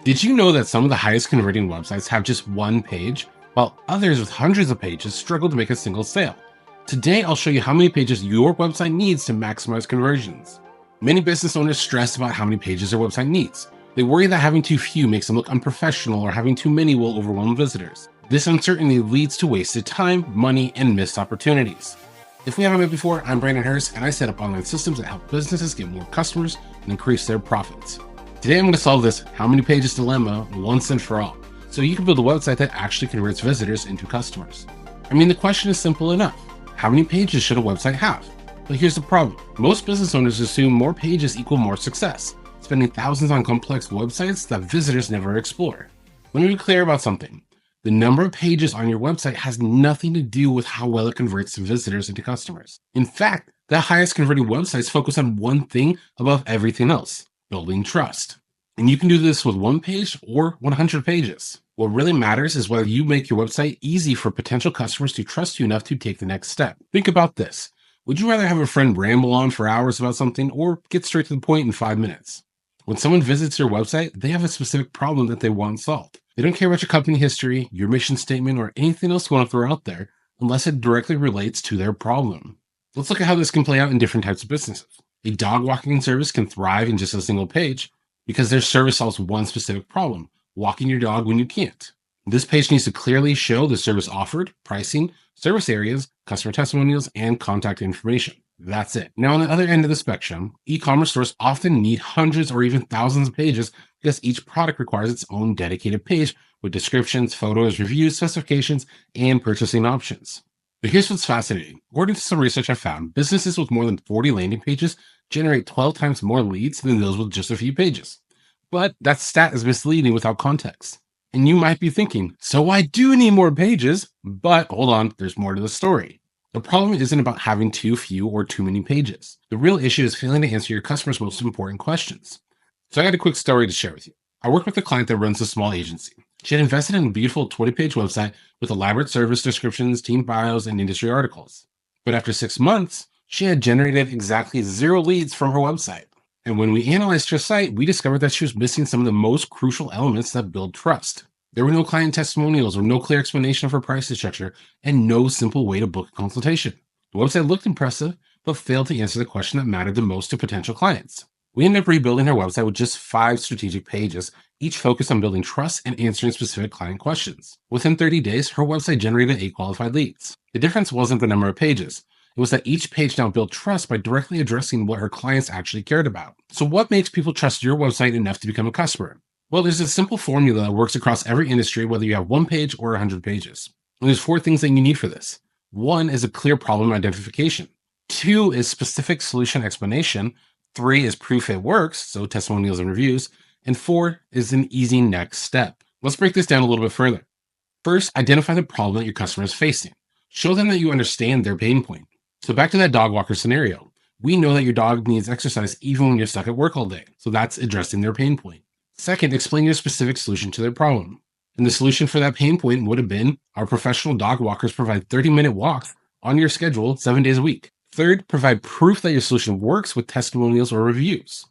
Did you know that some of the highest converting websites have just one page, while others with hundreds of pages struggle to make a single sale? Today, I'll show you how many pages your website needs to maximize conversions. Many business owners stress about how many pages their website needs. They worry that having too few makes them look unprofessional or having too many will overwhelm visitors. This uncertainty leads to wasted time, money, and missed opportunities. If we haven't met before, I'm Brandon Hurst, and I set up online systems that help businesses get more customers and increase their profits. Today, I'm going to solve this how many pages dilemma once and for all, so you can build a website that actually converts visitors into customers. I mean, the question is simple enough. How many pages should a website have? But here's the problem. Most business owners assume more pages equal more success, spending thousands on complex websites that visitors never explore. Let me be clear about something. The number of pages on your website has nothing to do with how well it converts visitors into customers. In fact, the highest converting websites focus on one thing above everything else: building trust. And you can do this with one page or 100 pages. What really matters is whether you make your website easy for potential customers to trust you enough to take the next step. Think about this. Would you rather have a friend ramble on for hours about something or get straight to the point in 5 minutes? When someone visits your website, they have a specific problem that they want solved. They don't care about your company history, your mission statement, or anything else you want to throw out there unless it directly relates to their problem. Let's look at how this can play out in different types of businesses. A dog walking service can thrive in just a single page because their service solves one specific problem: walking your dog when you can't. This page needs to clearly show the service offered, pricing, service areas, customer testimonials, and contact information. That's it. Now, on the other end of the spectrum, e-commerce stores often need hundreds or even thousands of pages because each product requires its own dedicated page with descriptions, photos, reviews, specifications, and purchasing options. But here's what's fascinating. According to some research I found, businesses with more than 40 landing pages generate 12 times more leads than those with just a few pages. But that stat is misleading without context. And you might be thinking, so I do need more pages, but hold on, there's more to the story. The problem isn't about having too few or too many pages. The real issue is failing to answer your customers' most important questions. So I got a quick story to share with you. I worked with a client that runs a small agency. She had invested in a beautiful 20-page website with elaborate service descriptions, team bios, and industry articles. But after 6 months, she had generated exactly 0 leads from her website. And when we analyzed her site, we discovered that she was missing some of the most crucial elements that build trust. There were no client testimonials or no clear explanation of her pricing structure and no simple way to book a consultation. The website looked impressive, but failed to answer the question that mattered the most to potential clients. We ended up rebuilding her website with just 5 strategic pages, each focused on building trust and answering specific client questions. Within 30 days, her website generated 8 qualified leads. The difference wasn't the number of pages. It was that each page now built trust by directly addressing what her clients actually cared about. So what makes people trust your website enough to become a customer? Well, there's a simple formula that works across every industry, whether you have 1 page or 100 pages. And there's 4 things that you need for this. 1 is a clear problem identification. 2 is specific solution explanation. 3 is proof it works, so testimonials and reviews. And 4 is an easy next step. Let's break this down a little bit further. First, identify the problem that your customer is facing. Show them that you understand their pain point. So back to that dog walker scenario. We know that your dog needs exercise even when you're stuck at work all day. So that's addressing their pain point. Second, explain your specific solution to their problem. And the solution for that pain point would have been our professional dog walkers provide 30-minute walks on your schedule 7 days a week. Third, provide proof that your solution works with testimonials or reviews.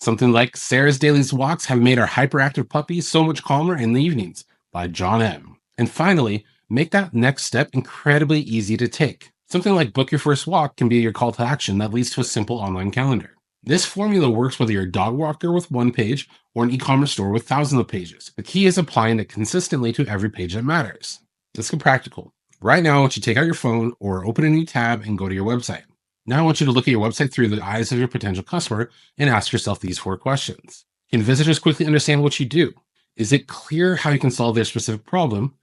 Something like Sarah's Daily Walks have made our hyperactive puppy so much calmer in the evenings by John M. And finally, make that next step incredibly easy to take. Something like book your first walk can be your call to action that leads to a simple online calendar. This formula works whether you're a dog walker with 1 page or an e-commerce store with thousands of pages. The key is applying it consistently to every page that matters. Let's get practical. Right now, I want you to take out your phone or open a new tab and go to your website. Now I want you to look at your website through the eyes of your potential customer and ask yourself these 4 questions. Can visitors quickly understand what you do? Is it clear how you can solve their specific problem?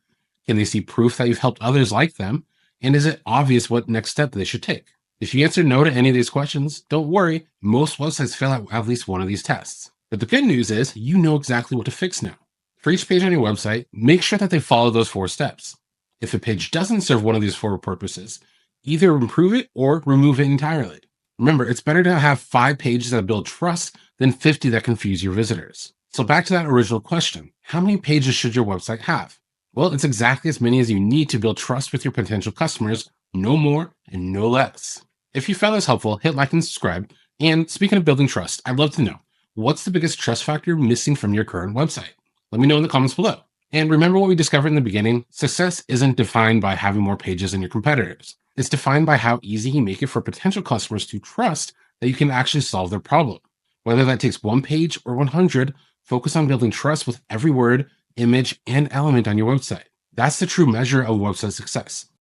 Can they see proof that you've helped others like them? And is it obvious what next step they should take? If you answer no to any of these questions, don't worry, most websites fail at least one of these tests. But the good news is you know exactly what to fix now. For each page on your website, make sure that they follow those 4 steps. If a page doesn't serve one of these 4 purposes, either improve it or remove it entirely. Remember, it's better to have 5 pages that build trust than 50 that confuse your visitors. So back to that original question, how many pages should your website have? Well, it's exactly as many as you need to build trust with your potential customers, no more and no less. If you found this helpful, hit like and subscribe. And speaking of building trust, I'd love to know, what's the biggest trust factor missing from your current website? Let me know in the comments below. And remember what we discovered in the beginning? Success isn't defined by having more pages than your competitors. It's defined by how easy you make it for potential customers to trust that you can actually solve their problem. Whether that takes 1 page or 100, focus on building trust with every word, image, and element on your website. That's the true measure of website success.